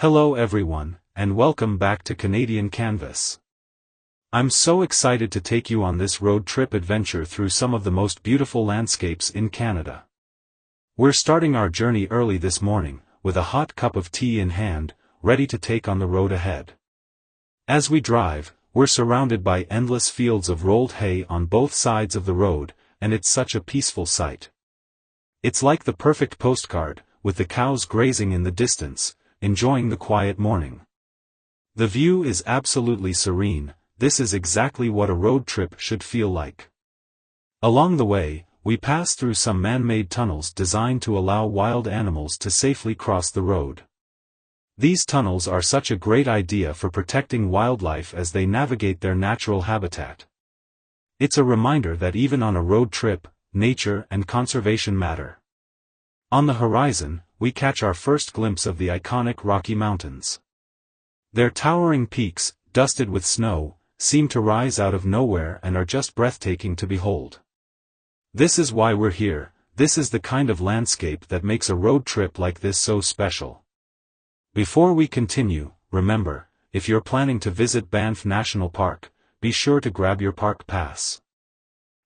Hello everyone, and welcome back to Canadian Canvas. I'm so excited to take you on this road trip adventure through some of the most beautiful landscapes in Canada. We're starting our journey early this morning, with a hot cup of tea in hand, ready to take on the road ahead. As we drive, we're surrounded by endless fields of rolled hay on both sides of the road, and it's such a peaceful sight. It's like the perfect postcard, with the cows grazing in the distance, enjoying the quiet morning. The view is absolutely serene. This is exactly what a road trip should feel like. Along the way, we pass through some man-made tunnels designed to allow wild animals to safely cross the road. These tunnels are such a great idea for protecting wildlife as they navigate their natural habitat. It's a reminder that even on a road trip, nature and conservation matter. On the horizon, we catch our first glimpse of the iconic Rocky Mountains. Their towering peaks, dusted with snow, seem to rise out of nowhere and are just breathtaking to behold. This is why we're here. This is the kind of landscape that makes a road trip like this so special. Before we continue, remember, if you're planning to visit Banff National Park, be sure to grab your park pass.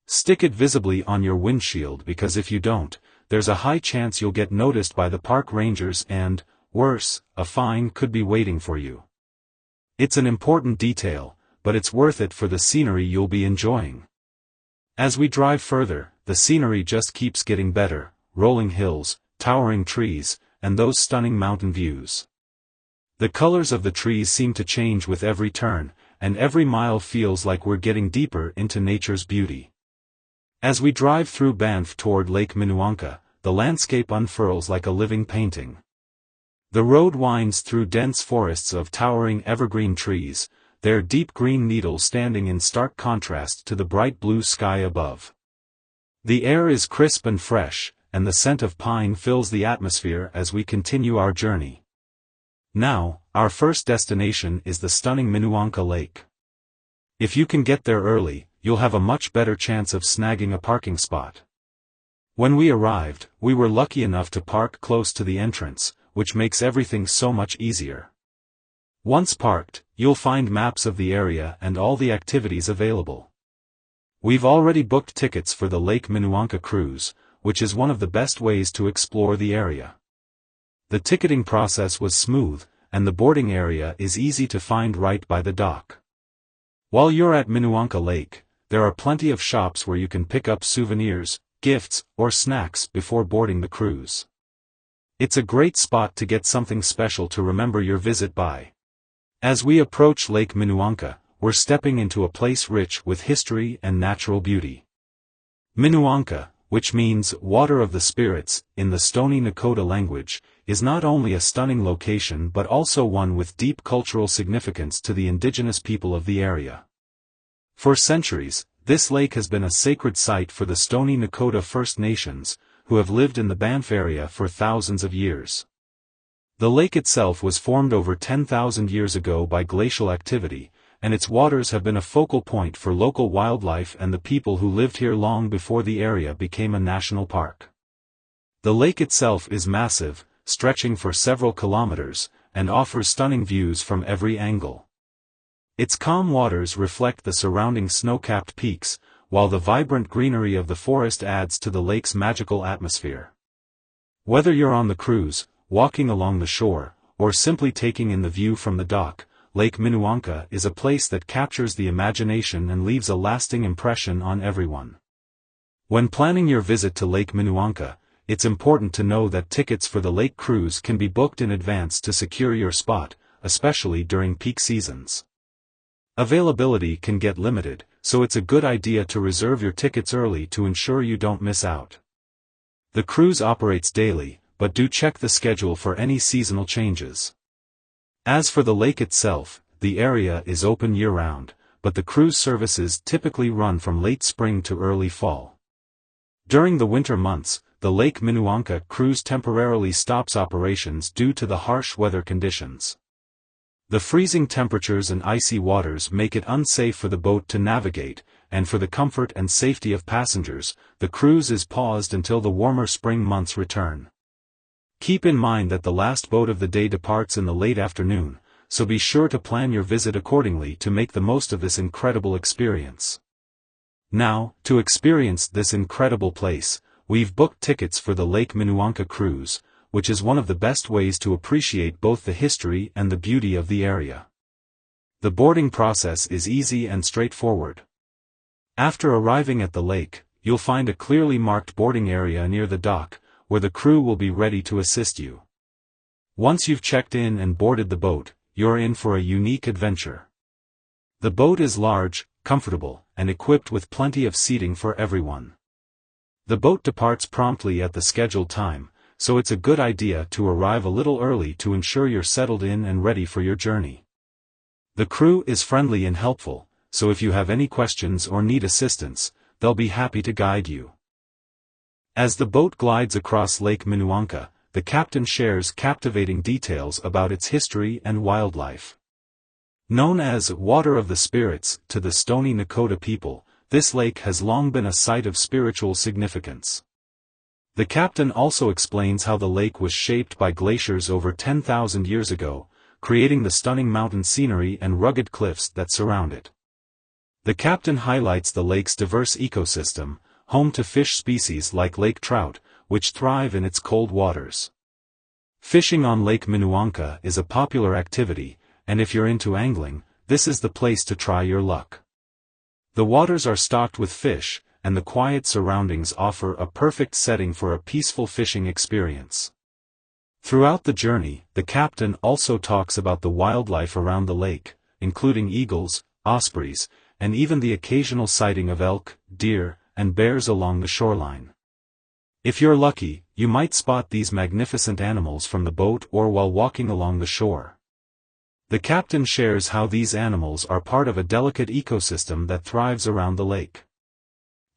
Stick it visibly on your windshield because if you don't, there's a high chance you'll get noticed by the park rangers and, worse, a fine could be waiting for you. It's an important detail, but it's worth it for the scenery you'll be enjoying. As we drive further, the scenery just keeps getting better, rolling hills, towering trees, and those stunning mountain views. The colors of the trees seem to change with every turn, and every mile feels like we're getting deeper into nature's beauty. As we drive through Banff toward Lake Minnewanka, the landscape unfurls like a living painting. The road winds through dense forests of towering evergreen trees, their deep green needles standing in stark contrast to the bright blue sky above. The air is crisp and fresh, and the scent of pine fills the atmosphere as we continue our journey. Now, our first destination is the stunning Minnewanka Lake. If you can get there early, you'll have a much better chance of snagging a parking spot. When we arrived, we were lucky enough to park close to the entrance, which makes everything so much easier. Once parked, you'll find maps of the area and all the activities available. We've already booked tickets for the Lake Minnewanka cruise, which is one of the best ways to explore the area. The ticketing process was smooth, and the boarding area is easy to find right by the dock. While you're at Minnewanka Lake, there are plenty of shops where you can pick up souvenirs, gifts, or snacks before boarding the cruise. It's a great spot to get something special to remember your visit by. As we approach Lake Minnewanka, we're stepping into a place rich with history and natural beauty. Minnewanka, which means water of the spirits, in the Stoney Nakoda language, is not only a stunning location but also one with deep cultural significance to the indigenous people of the area. For centuries, this lake has been a sacred site for the Stoney Nakoda First Nations, who have lived in the Banff area for thousands of years. The lake itself was formed over 10,000 years ago by glacial activity, and its waters have been a focal point for local wildlife and the people who lived here long before the area became a national park. The lake itself is massive, stretching for several kilometers, and offers stunning views from every angle. Its calm waters reflect the surrounding snow-capped peaks, while the vibrant greenery of the forest adds to the lake's magical atmosphere. Whether you're on the cruise, walking along the shore, or simply taking in the view from the dock, Lake Minnewanka is a place that captures the imagination and leaves a lasting impression on everyone. When planning your visit to Lake Minnewanka, it's important to know that tickets for the lake cruise can be booked in advance to secure your spot, especially during peak seasons. Availability can get limited, so it's a good idea to reserve your tickets early to ensure you don't miss out. The cruise operates daily, but do check the schedule for any seasonal changes. As for the lake itself, the area is open year-round, but the cruise services typically run from late spring to early fall. During the winter months, the Lake Minnewanka cruise temporarily stops operations due to the harsh weather conditions. The freezing temperatures and icy waters make it unsafe for the boat to navigate, and for the comfort and safety of passengers, the cruise is paused until the warmer spring months return. Keep in mind that the last boat of the day departs in the late afternoon, so be sure to plan your visit accordingly to make the most of this incredible experience. Now, to experience this incredible place, we've booked tickets for the Lake Minnewanka cruise, which is one of the best ways to appreciate both the history and the beauty of the area. The boarding process is easy and straightforward. After arriving at the lake, you'll find a clearly marked boarding area near the dock, where the crew will be ready to assist you. Once you've checked in and boarded the boat, you're in for a unique adventure. The boat is large, comfortable, and equipped with plenty of seating for everyone. The boat departs promptly at the scheduled time, so it's a good idea to arrive a little early to ensure you're settled in and ready for your journey. The crew is friendly and helpful, so if you have any questions or need assistance, they'll be happy to guide you. As the boat glides across Lake Minnewanka, the captain shares captivating details about its history and wildlife. Known as Water of the Spirits to the Stoney Nakoda people, this lake has long been a site of spiritual significance. The captain also explains how the lake was shaped by glaciers over 10,000 years ago, creating the stunning mountain scenery and rugged cliffs that surround it. The captain highlights the lake's diverse ecosystem, home to fish species like lake trout, which thrive in its cold waters. Fishing on Lake Minnewanka is a popular activity, and if you're into angling, this is the place to try your luck. The waters are stocked with fish, and the quiet surroundings offer a perfect setting for a peaceful fishing experience. Throughout the journey, the captain also talks about the wildlife around the lake, including eagles, ospreys, and even the occasional sighting of elk, deer, and bears along the shoreline. If you're lucky, you might spot these magnificent animals from the boat or while walking along the shore. The captain shares how these animals are part of a delicate ecosystem that thrives around the lake.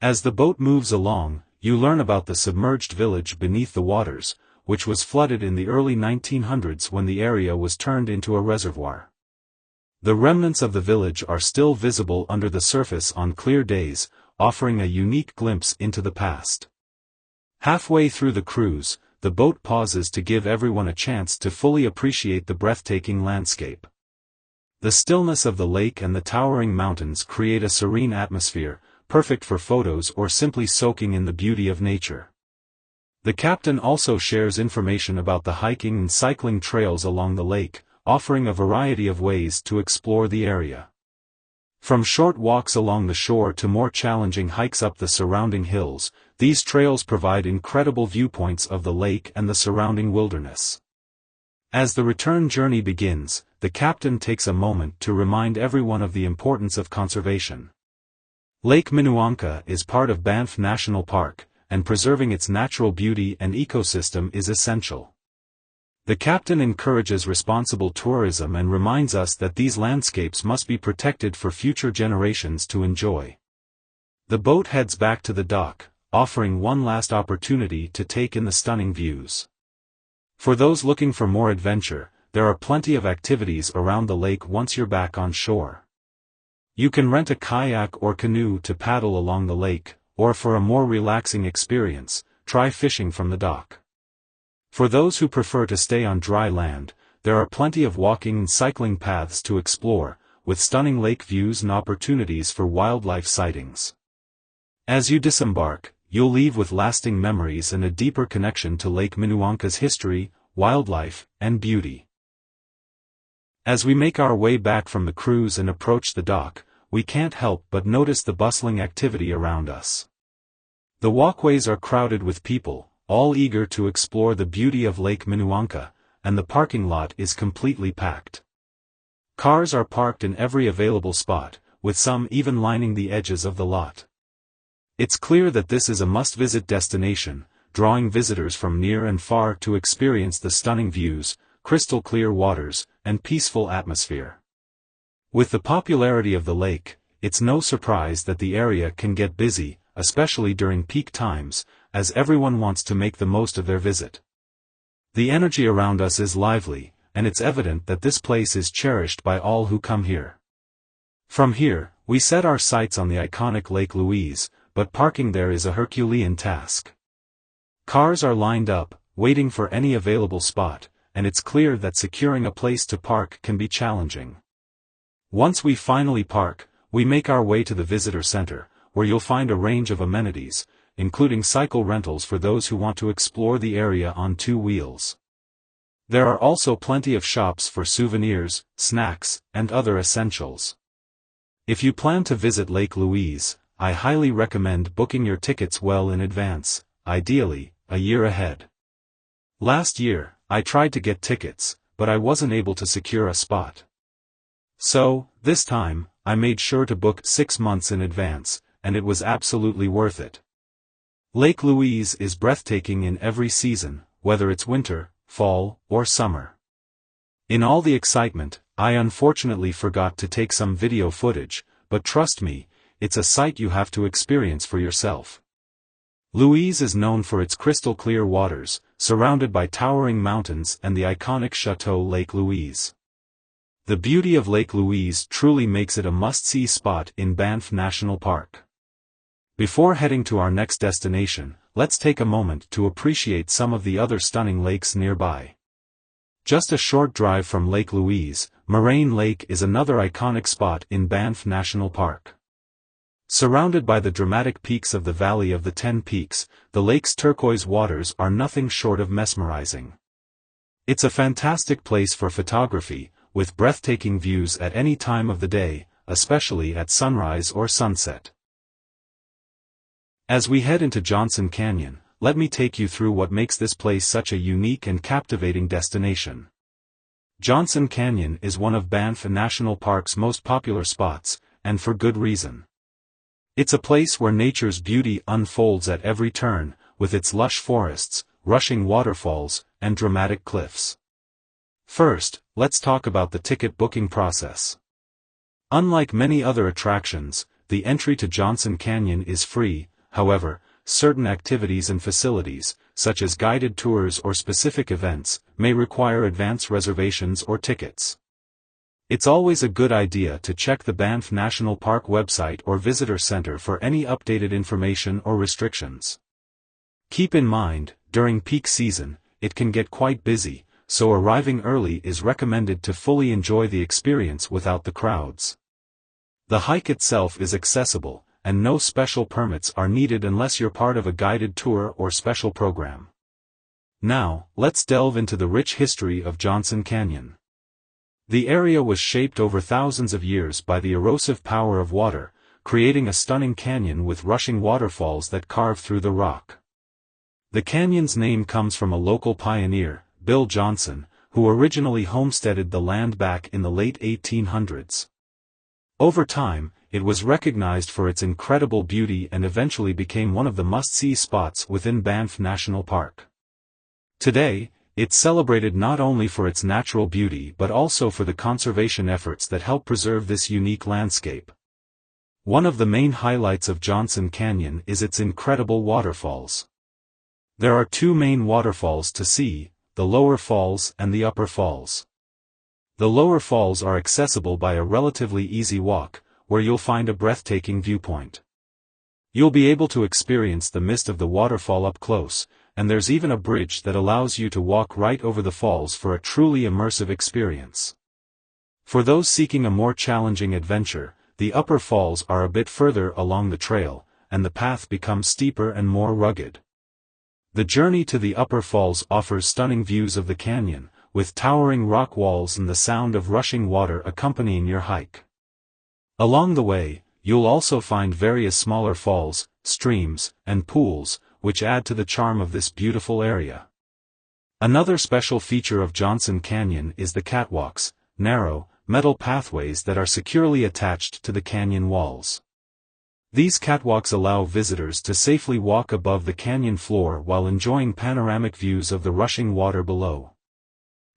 As the boat moves along, you learn about the submerged village beneath the waters, which was flooded in the early 1900s when the area was turned into a reservoir. The remnants of the village are still visible under the surface on clear days, offering a unique glimpse into the past. Halfway through the cruise, the boat pauses to give everyone a chance to fully appreciate the breathtaking landscape. The stillness of the lake and the towering mountains create a serene atmosphere, perfect for photos or simply soaking in the beauty of nature. The captain also shares information about the hiking and cycling trails along the lake, offering a variety of ways to explore the area. From short walks along the shore to more challenging hikes up the surrounding hills, these trails provide incredible viewpoints of the lake and the surrounding wilderness. As the return journey begins, the captain takes a moment to remind everyone of the importance of conservation. Lake Minnewanka is part of BANFF National Park, and preserving its natural beauty and ecosystem is essential. The captain encourages responsible tourism and reminds us that these landscapes must be protected for future generations to enjoy. The boat heads back to the dock, offering one last opportunity to take in the stunning views. For those looking for more adventure, there are plenty of activities around the lake once you're back on shore. You can rent a kayak or canoe to paddle along the lake, or for a more relaxing experience, try fishing from the dock. For those who prefer to stay on dry land, there are plenty of walking and cycling paths to explore, with stunning lake views and opportunities for wildlife sightings. As you disembark, you'll leave with lasting memories and a deeper connection to Lake Minnewanka's history, wildlife, and beauty. As we make our way back from the cruise and approach the dock, we can't help but notice the bustling activity around us. The walkways are crowded with people, all eager to explore the beauty of Lake Minnewanka, and the parking lot is completely packed. Cars are parked in every available spot, with some even lining the edges of the lot. It's clear that this is a must-visit destination, drawing visitors from near and far to experience the stunning views, crystal clear waters, and peaceful atmosphere. With the popularity of the lake, it's no surprise that the area can get busy, especially during peak times, as everyone wants to make the most of their visit. The energy around us is lively, and it's evident that this place is cherished by all who come here. From here, we set our sights on the iconic Lake Louise, but parking there is a Herculean task. Cars are lined up, waiting for any available spot, and it's clear that securing a place to park can be challenging. Once we finally park, we make our way to the visitor center, where you'll find a range of amenities, including cycle rentals for those who want to explore the area on two wheels. There are also plenty of shops for souvenirs, snacks, and other essentials. If you plan to visit Lake Louise, I highly recommend booking your tickets well in advance, ideally, a year ahead. Last year, I tried to get tickets, but I wasn't able to secure a spot. So, this time, I made sure to book 6 months in advance, and it was absolutely worth it. Lake Louise is breathtaking in every season, whether it's winter, fall, or summer. In all the excitement, I unfortunately forgot to take some video footage, but trust me, it's a sight you have to experience for yourself. Louise is known for its crystal-clear waters, surrounded by towering mountains and the iconic Chateau Lake Louise. The beauty of Lake Louise truly makes it a must-see spot in Banff National Park. Before heading to our next destination, let's take a moment to appreciate some of the other stunning lakes nearby. Just a short drive from Lake Louise, Moraine Lake is another iconic spot in Banff National Park. Surrounded by the dramatic peaks of the Valley of the 10 Peaks, the lake's turquoise waters are nothing short of mesmerizing. It's a fantastic place for photography, with breathtaking views at any time of the day, especially at sunrise or sunset. As we head into Johnson Canyon, let me take you through what makes this place such a unique and captivating destination. Johnson Canyon is one of Banff National Park's most popular spots, and for good reason. It's a place where nature's beauty unfolds at every turn, with its lush forests, rushing waterfalls, and dramatic cliffs. First, let's talk about the ticket booking process. Unlike many other attractions, the entry to Johnson Canyon is free. However, certain activities and facilities, such as guided tours or specific events, may require advance reservations or tickets. It's always a good idea to check the Banff National Park website or visitor center for any updated information or restrictions. Keep in mind, during peak season, it can get quite busy, so arriving early is recommended to fully enjoy the experience without the crowds. The hike itself is accessible, and no special permits are needed unless you're part of a guided tour or special program. Now, let's delve into the rich history of Johnson Canyon. The area was shaped over thousands of years by the erosive power of water, creating a stunning canyon with rushing waterfalls that carve through the rock. The canyon's name comes from a local pioneer, Bill Johnson, who originally homesteaded the land back in the late 1800s. Over time, it was recognized for its incredible beauty and eventually became one of the must-see spots within Banff National Park. Today, it's celebrated not only for its natural beauty but also for the conservation efforts that help preserve this unique landscape. One of the main highlights of Johnson Canyon is its incredible waterfalls. There are two main waterfalls to see, the Lower Falls and the Upper Falls. The Lower Falls are accessible by a relatively easy walk, where you'll find a breathtaking viewpoint. You'll be able to experience the mist of the waterfall up close, and there's even a bridge that allows you to walk right over the falls for a truly immersive experience. For those seeking a more challenging adventure, the Upper Falls are a bit further along the trail, and the path becomes steeper and more rugged. The journey to the Upper Falls offers stunning views of the canyon, with towering rock walls and the sound of rushing water accompanying your hike. Along the way, you'll also find various smaller falls, streams, and pools, which add to the charm of this beautiful area. Another special feature of Johnson Canyon is the catwalks, narrow, metal pathways that are securely attached to the canyon walls. These catwalks allow visitors to safely walk above the canyon floor while enjoying panoramic views of the rushing water below.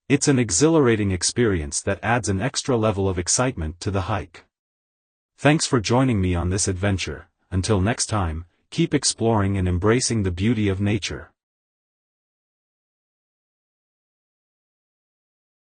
It's an exhilarating experience that adds an extra level of excitement to the hike. Thanks for joining me on this adventure. Until next time, keep exploring and embracing the beauty of nature.